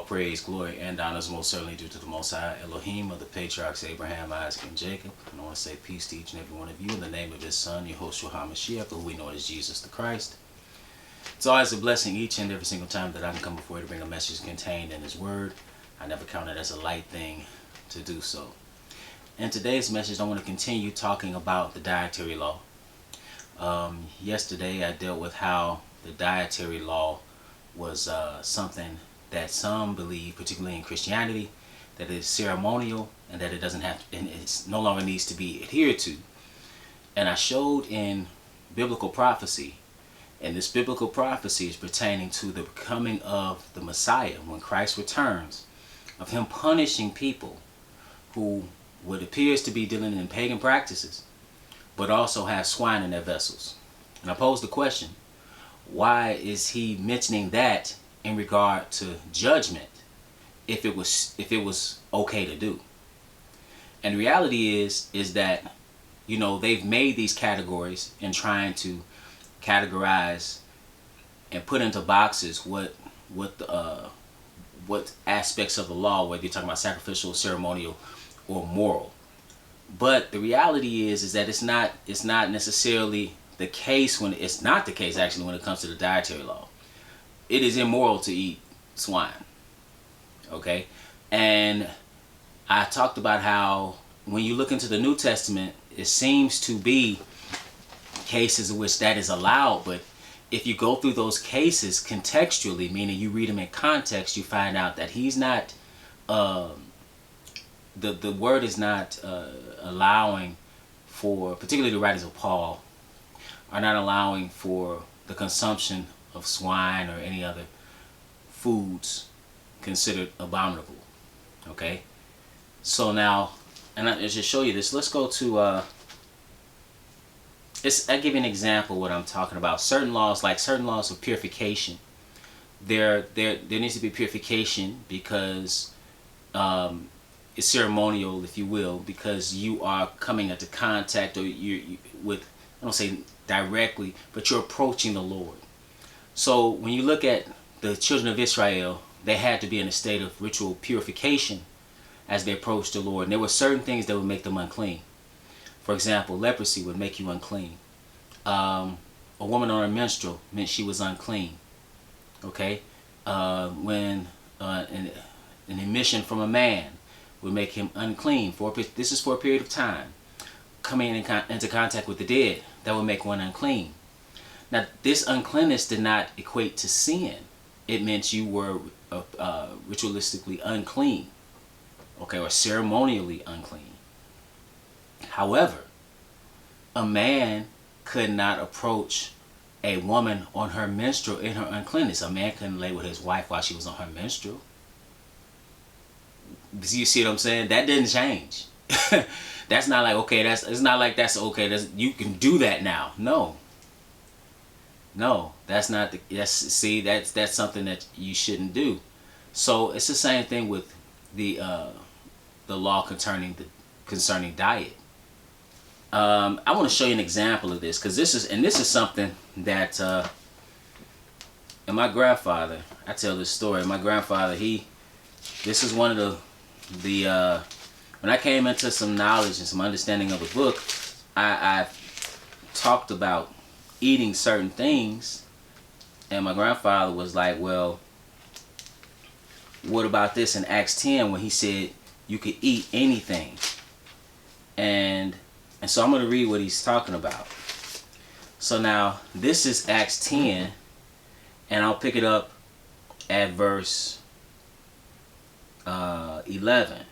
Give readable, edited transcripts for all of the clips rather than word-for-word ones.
praise, glory, and honor is most certainly due to the Most High, Elohim of the patriarchs Abraham, Isaac, and Jacob. And I want to say peace to each and every one of you in the name of His Son, Yehoshua HaMashiach, who we know as Jesus the Christ. It's always a blessing each and every single time that I can come before you to bring a message contained in His Word. I never count it as a light thing to do so. In today's message, I want to continue talking about the dietary law. Yesterday, I dealt with how the dietary law was something that some believe, particularly in Christianity, that it is ceremonial and that it doesn't have to, and it no longer needs to be adhered to. And I showed in biblical prophecy, and this biblical prophecy is pertaining to the coming of the Messiah when Christ returns, of Him punishing people who what appears to be dealing in pagan practices, but also have swine in their vessels. And I pose the question, why is He mentioning that in regard to judgment if it was okay to do? And the reality is that, you know, they've made these categories in trying to categorize and put into boxes what aspects of the law, whether you're talking about sacrificial, ceremonial, or moral. But the reality is that it's not necessarily the case when it's not the case actually when it comes to the dietary law. It is immoral to eat swine. Okay? And I talked about how when you look into the New Testament, it seems to be cases in which that is allowed, but if you go through those cases contextually, meaning you read them in context, you find out that He's not the word is not allowing for, particularly the writings of Paul, are not allowing for the consumption of swine or any other foods considered abominable. Okay? So now, and I just show you this. Let's go to, I'll give you an example of what I'm talking about. Certain laws, like certain laws of purification, there needs to be purification because it's ceremonial, if you will, because you are coming into contact, or you with, I don't say directly, but you're approaching the Lord. So when you look at the children of Israel, they had to be in a state of ritual purification as they approached the Lord. And there were certain things that would make them unclean. For example, leprosy would make you unclean. A woman on her menstrual meant she was unclean. Okay? When an emission from a man would make him unclean. This is for a period of time. Coming into contact with the dead, that would make one unclean. Now, this uncleanness did not equate to sin. It meant you were ritualistically unclean, okay, or ceremonially unclean. However, a man could not approach a woman on her menstrual in her uncleanness. A man couldn't lay with his wife while she was on her menstrual. You see what I'm saying? That didn't change. That's not like, okay, it's not like that's okay. You can do that now. No, that's not that's something that you shouldn't do. So it's the same thing with the law concerning diet. I want to show you an example of this, because this is something that and my grandfather, I tell this story. My grandfather, this is one of the when I came into some knowledge and some understanding of the book, I talked about eating certain things, and my grandfather was like, well, what about this in Acts 10 when he said you could eat anything? And so I'm going to read what he's talking about. So now, this is Acts 10, and I'll pick it up at verse 11.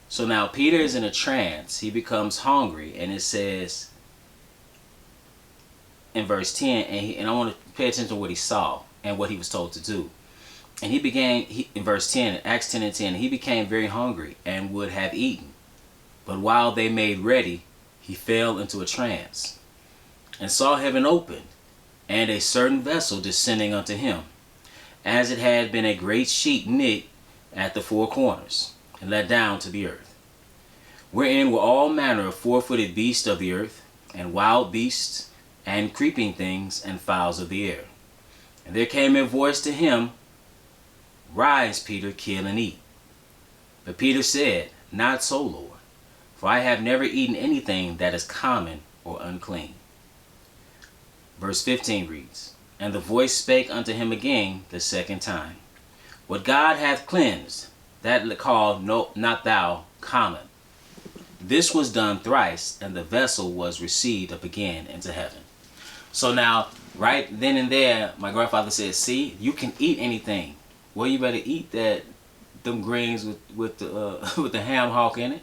So now Peter is in a trance. He becomes hungry, and it says in verse 10, and I want to pay attention to what he saw and what he was told to do. And in verse 10, Acts 10 and 10, he became very hungry and would have eaten. But while they made ready, he fell into a trance, and saw heaven opened, and a certain vessel descending unto him, as it had been a great sheet knit at the four corners, and let down to the earth, wherein were all manner of four-footed beasts of the earth, and wild beasts, and creeping things, and fowls of the air. And there came a voice to him Rise, Peter, kill and eat. But Peter said, Not so, Lord, for I have never eaten anything that is common or unclean. Verse 15 reads, And the voice spake unto him again the second time, What God hath cleansed, that call not thou common. This was done thrice, and the vessel was received up again into heaven. So now, right then and there, my grandfather said, see, you can eat anything. Well, you better eat them greens with the with the ham hock in it.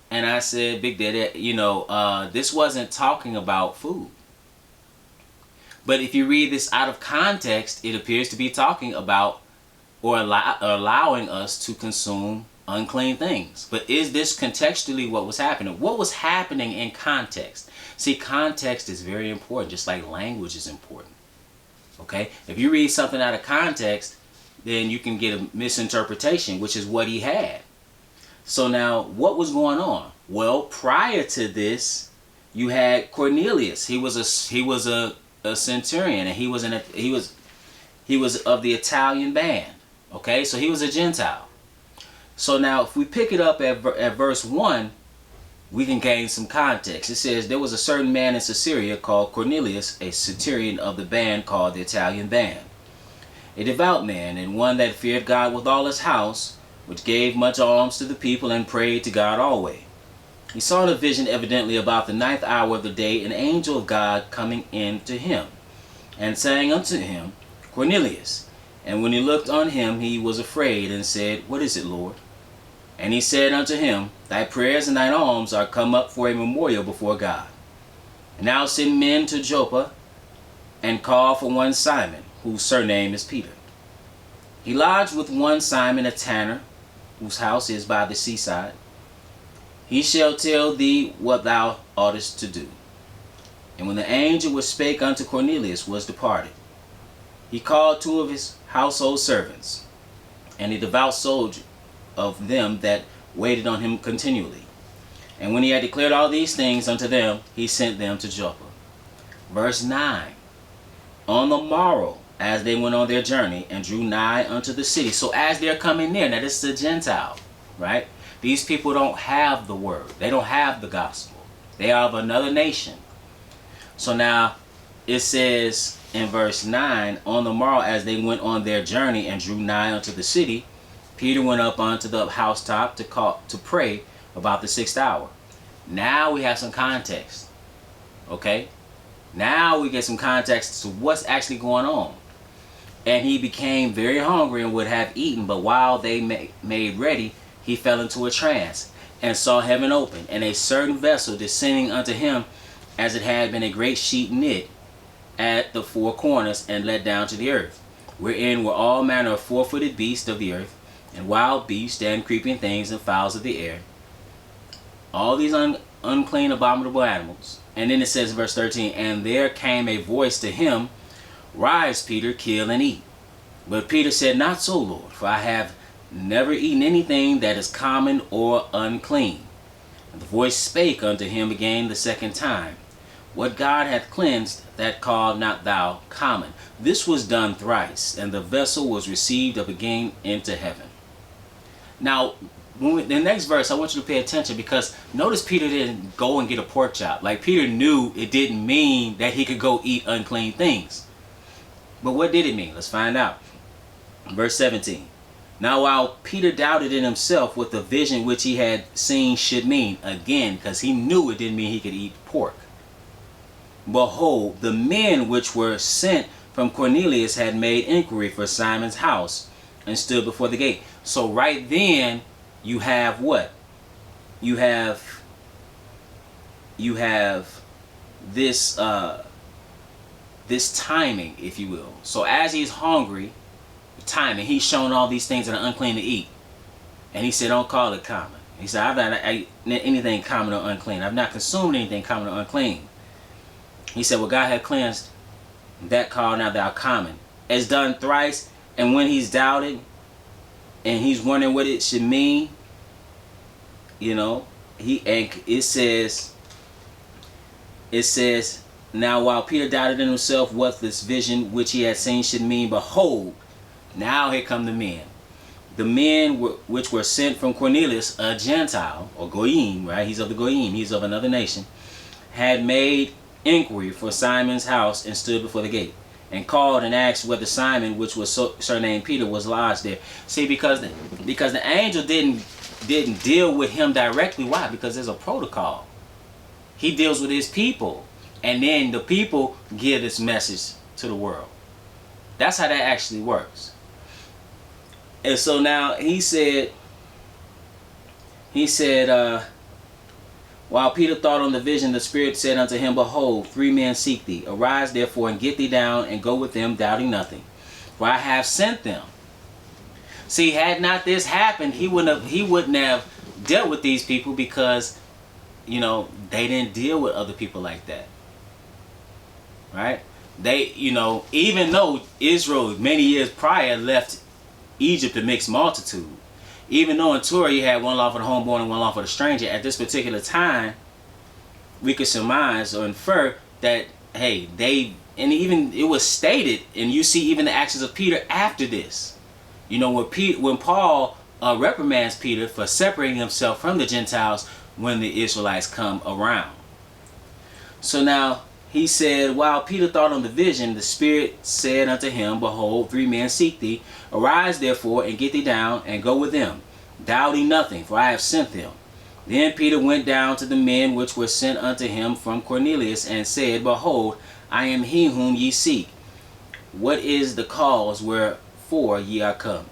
And I said, Big Daddy, this wasn't talking about food. But if you read this out of context, it appears to be talking about or allowing us to consume unclean things. But is this contextually what was happening? What was happening in context? See, context is very important, just like language is important. Okay? If you read something out of context, then you can get a misinterpretation, which is what he had. So now, what was going on? Well, prior to this, you had Cornelius. He was a centurion, and he was of the Italian band. Okay, so he was a Gentile. So now, if we pick it up at verse 1, we can gain some context. It says, There was a certain man in Caesarea called Cornelius, a centurion of the band called the Italian band, a devout man, and one that feared God with all his house, which gave much alms to the people and prayed to God always. He saw in a vision evidently about the 9th hour of the day an angel of God coming in to him, and saying unto him, Cornelius. And when he looked on him, he was afraid, and said, What is it, Lord? And he said unto him, Thy prayers and thine alms are come up for a memorial before God. And now send men to Joppa, and call for one Simon, whose surname is Peter. He lodged with one Simon a tanner, whose house is by the seaside. He shall tell thee what thou oughtest to do. And when the angel which spake unto Cornelius was departed, he called 2 of his household servants, and a devout soldier of them that waited on him continually. And when he had declared all these things unto them, he sent them to Joppa. Verse 9. On the morrow, as they went on their journey and drew nigh unto the city. So as they're coming near, now this is a Gentile, right? These people don't have the word. They don't have the gospel. They are of another nation. So now it says in verse 9, On the morrow as they went on their journey and drew nigh unto the city, Peter went up onto the housetop to pray about the 6th hour. Now we have some context. Okay? Now we get some context to what's actually going on. And he became very hungry and would have eaten, but while they made ready, he fell into a trance, and saw heaven open, and a certain vessel descending unto him, as it had been a great sheet knit at the 4 corners, and let down to the earth, wherein were all manner of 4-footed beasts of the earth, and wild beasts, and creeping things, and fowls of the air. All these unclean, abominable animals. And then it says, verse 13, And there came a voice to him, Rise, Peter, kill and eat. But Peter said, Not so, Lord, for I have never eaten anything that is common or unclean. And the voice spake unto him again the second time, What God hath cleansed, that call not thou common. This was done thrice, and the vessel was received up again into heaven. Now, the next verse, I want you to pay attention, because notice Peter didn't go and get a pork chop. Like, Peter knew it didn't mean that he could go eat unclean things. But what did it mean? Let's find out. Verse 17. Now while Peter doubted in himself what the vision which he had seen should mean, again, because he knew it didn't mean he could eat pork. Behold, the men which were sent from Cornelius had made inquiry for Simon's house, and stood before the gate. So right then, you have what? You have this this timing, if you will. So as he's hungry, timing, he's shown all these things that are unclean to eat, and he said, "Don't call it common." He said, "I've not eaten anything common or unclean. I've not consumed anything common or unclean." He said, "Well, God had cleansed, that call now thou common." It's done thrice, and when he's doubted, and he's wondering what it should mean, you know, it says, now while Peter doubted in himself what this vision which he had seen should mean, behold, Now here come the men. The men which were sent from Cornelius, a Gentile, or Goyim, right? He's of the Goyim, he's of another nation, had made inquiry for Simon's house and stood before the gate, and called and asked whether Simon, which was surnamed Peter, was lodged there. See, because the angel didn't deal with him directly. Why? Because there's a protocol. He deals with his people, and then the people give this message to the world. That's how that actually works. And so now he said, while Peter thought on the vision, the Spirit said unto him, Behold, 3 men seek thee. Arise therefore and get thee down and go with them, doubting nothing. For I have sent them. See, had not this happened, he wouldn't have dealt with these people, because, you know, they didn't deal with other people like that. Right? They, you know, even though Israel many years prior left Egypt a mixed multitude, even though in Torah you had one law for the homeborn and one law for the stranger, at this particular time, we could surmise or infer that, hey, and even it was stated, and you see even the actions of Peter after this. You know, when Paul reprimands Peter for separating himself from the Gentiles when the Israelites come around. So now, he said, while Peter thought on the vision, the Spirit said unto him, Behold, 3 men seek thee. Arise therefore and get thee down and go with them, doubting nothing, for I have sent them. Then Peter went down to the men which were sent unto him from Cornelius, and said, Behold, I am he whom ye seek. What is the cause wherefore ye are come?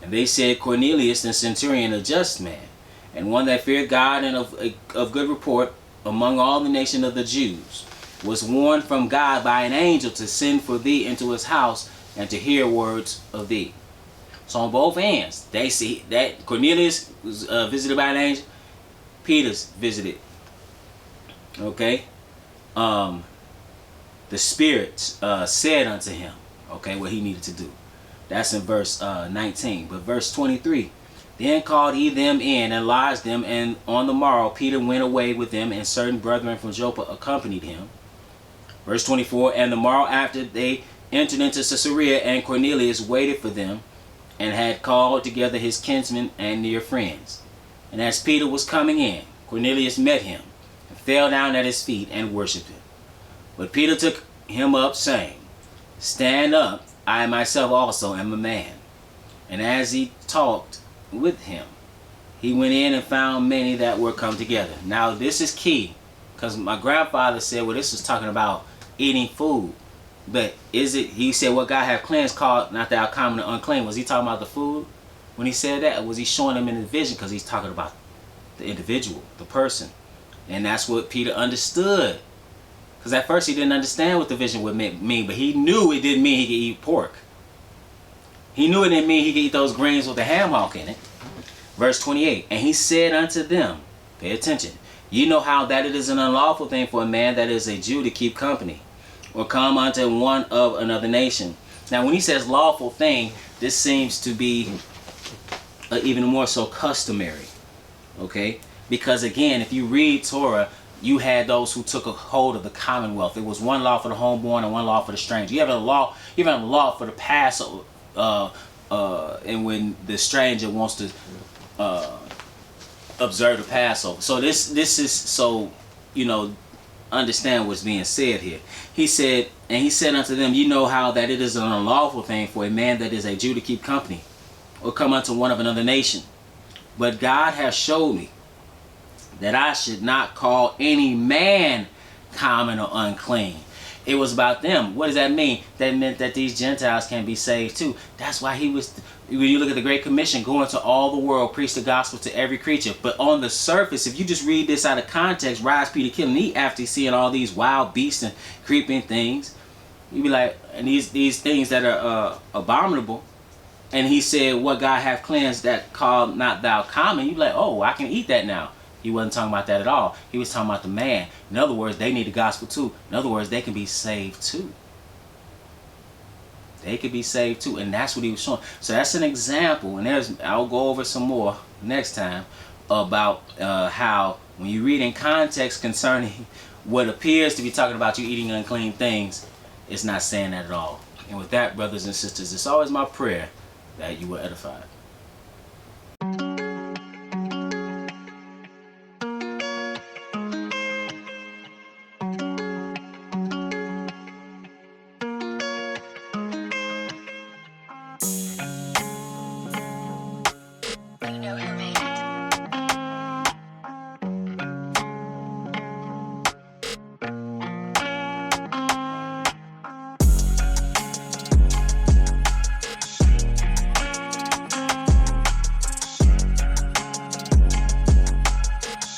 And they said, Cornelius the centurion, a just man, and one that feared God and of good report among all the nation of the Jews, was warned from God by an angel to send for thee into his house and to hear words of thee. So on both ends, they see that Cornelius was visited by an angel. Peter's visited. Okay. The Spirit said unto him, okay, what he needed to do. That's in verse 19. But verse 23. Then called he them in and lodged them, and on the morrow Peter went away with them, and certain brethren from Joppa accompanied him. Verse 24, and the morrow after they entered into Caesarea, and Cornelius waited for them, and had called together his kinsmen and near friends. And as Peter was coming in, Cornelius met him, and fell down at his feet, and worshipped him. But Peter took him up, saying, Stand up, I myself also am a man. And as he talked with him, he went in and found many that were come together. Now this is key, because my grandfather said, well, this was talking about eating food. But is it, he said, what God have cleansed, called not thou common or unclean. Was he talking about the food when he said that? Or was he showing them in the vision? Because he's talking about the individual, the person. And that's what Peter understood. Because at first he didn't understand what the vision would mean. But he knew it didn't mean he could eat pork. He knew it didn't mean he could eat those grains with the ham hock in it. Verse 28. And he said unto them, pay attention, ye know how that it is an unlawful thing for a man that is a Jew to keep company, or come unto one of another nation. Now when he says lawful thing, this seems to be even more so customary. Okay? Because again, if you read Torah, you had those who took a hold of the commonwealth. It was one law for the homeborn and one law for the stranger. You have a law for the Passover, and when the stranger wants to observe the Passover. So this is, so, you know, understand what's being said here. He said, and he said unto them, you know how that it is an unlawful thing for a man that is a Jew to keep company, or come unto one of another nation. But God has showed me that I should not call any man common or unclean. It was about them. What does that mean? That meant that these Gentiles can be saved too. That's why he was, when you look at the Great Commission, go into all the world, preach the gospel to every creature. But on the surface, if you just read this out of context, rise, Peter, kill, and eat, after seeing all these wild beasts and creeping things, you'd be like, and these things that are abominable. And he said, what God hath cleansed, that called not thou common. You'd be like, oh, I can eat that now. He wasn't talking about that at all. He was talking about the man. In other words, they need the gospel too. In other words, they can be saved too. They could be saved too. And that's what he was showing. So that's an example. And I'll go over some more next time about how when you read in context concerning what appears to be talking about you eating unclean things, it's not saying that at all. And with that, brothers and sisters, it's always my prayer that you were edified.